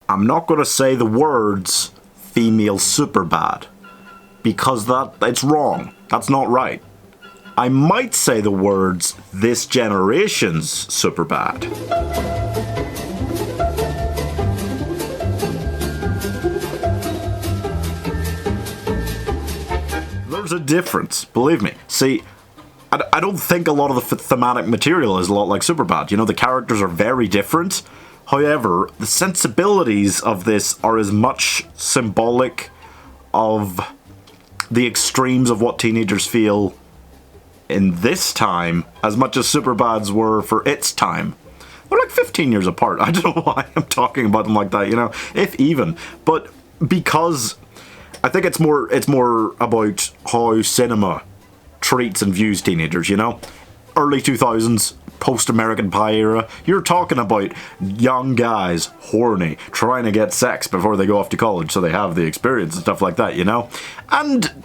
I'm not going to say the words female superbad, because it's wrong. That's not right. I might say the words this generation's superbad. There's a difference, believe me. See, I don't think a lot of the thematic material is a lot like Superbad. You know, the characters are very different. However, the sensibilities of this are as much symbolic of the extremes of what teenagers feel in this time as much as Superbad's were for its time. They're like 15 years apart. I don't know why I'm talking about them like that, you know, if even. But because I think it's more about how cinema treats and views teenagers, you know? Early 2000s, post-American Pie era, you're talking about young guys, horny, trying to get sex before they go off to college so they have the experience and stuff like that, you know? And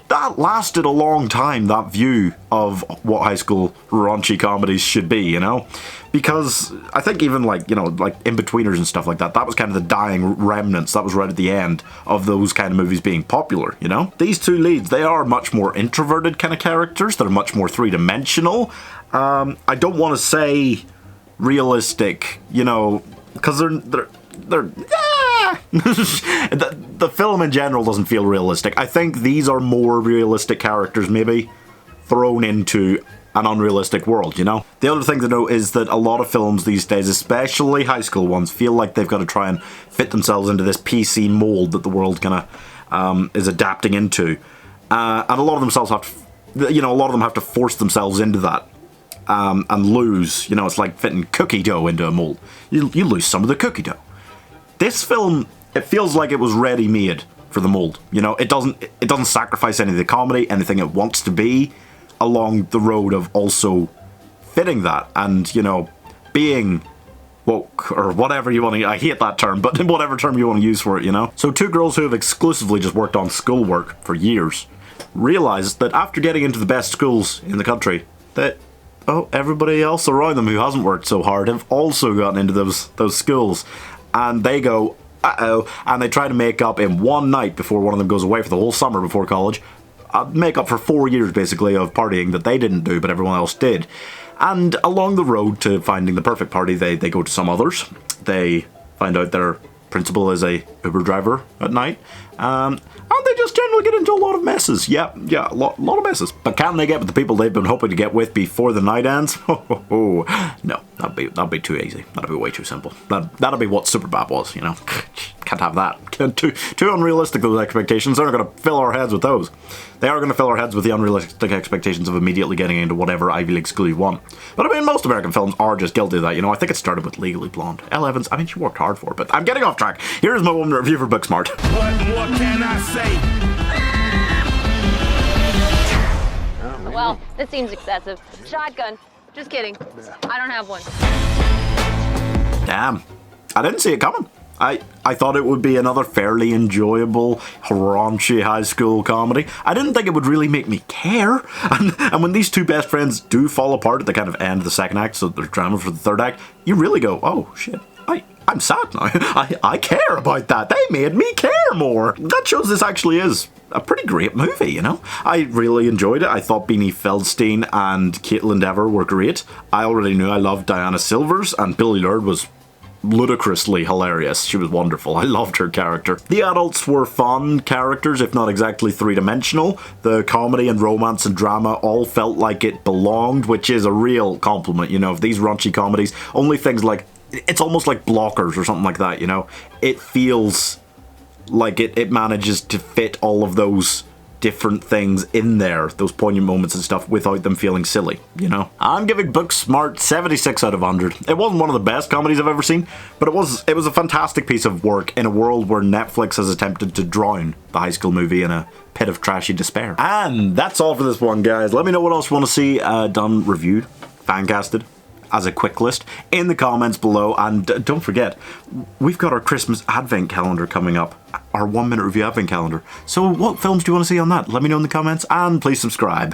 that lasted a long time, that view of what high school raunchy comedies should be, you know? Because I think even like, you know, like In-Betweeners and stuff like that, that was kind of the dying remnants. That was right at the end of those kind of movies being popular, you know? These two leads, they are much more introverted kind of characters. They're much more three-dimensional. I don't want to say realistic, you know, because they're the film in general doesn't feel realistic. I think these are more realistic characters maybe thrown into an unrealistic world, you know? The other thing to note is that a lot of films these days, especially high school ones, feel like they've got to try and fit themselves into this PC mold that the world kind of is adapting into. And a lot of themselves have to, you know, a lot of them have to force themselves into that. And lose, you know, it's like fitting cookie dough into a mold. You lose some of the cookie dough. This film, it feels like it was ready-made for the mold. You know, it doesn't sacrifice any of the comedy, anything it wants to be, along the road of also fitting that and, you know, being woke or whatever you want to. I hate that term, but whatever term you want to use for it, you know. So two girls who have exclusively just worked on schoolwork for years realized that after getting into the best schools in the country, that everybody else around them who hasn't worked so hard have also gotten into those schools. And they go, uh-oh, and they try to make up in one night before one of them goes away for the whole summer before college. Make up for 4 years, basically, of partying that they didn't do, but everyone else did. And along the road to finding the perfect party, they go to some others. They find out their principal is a Uber driver at night. And they just generally get into a lot of messes. Yeah, a lot of messes. But can they get with the people they've been hoping to get with before the night ends? No, that'd be too easy. That'd be way too simple. That'd be what Superbad was, you know. Can't have that. Too unrealistic, those expectations. They're not going to fill our heads with those. They are going to fill our heads with the unrealistic expectations of immediately getting into whatever Ivy League school you want. But I mean, most American films are just guilty of that, you know. I think it started with Legally Blonde. Elle Evans, I mean, she worked hard for it, but I'm getting off track. Here's my 1 minute review for Booksmart. What more can I say? Well, that seems excessive. Shotgun. Just kidding. I don't have one. Damn. I didn't see it coming. I thought it would be another fairly enjoyable, raunchy high school comedy. I didn't think it would really make me care. And when these two best friends do fall apart at the kind of end of the second act, so there's drama for the third act, you really go, oh shit, I'm sad now. I care about that. They made me care more. That shows this actually is a pretty great movie, you know? I really enjoyed it. I thought Beanie Feldstein and Kaitlyn Dever were great. I already knew I loved Diana Silvers, and Billie Lourd was ludicrously hilarious. She was wonderful. I loved her character. The adults were fun characters, if not exactly three-dimensional. The comedy and romance and drama all felt like it belonged, which is a real compliment, you know, of these raunchy comedies. Only things like, it's almost like Blockers or something like that, you know? It feels like it manages to fit all of those different things in there, those poignant moments and stuff, without them feeling silly, you know? I'm giving Booksmart 76 out of 100. It wasn't one of the best comedies I've ever seen, but it was a fantastic piece of work in a world where Netflix has attempted to drown the high school movie in a pit of trashy despair. And that's all for this one, guys. Let me know what else you want to see done, reviewed, fan-casted, as a quick list in the comments below. And don't forget, we've got our Christmas advent calendar coming up, our 1 minute review advent calendar. So what films do you want to see on that? Let me know in the comments, and please subscribe.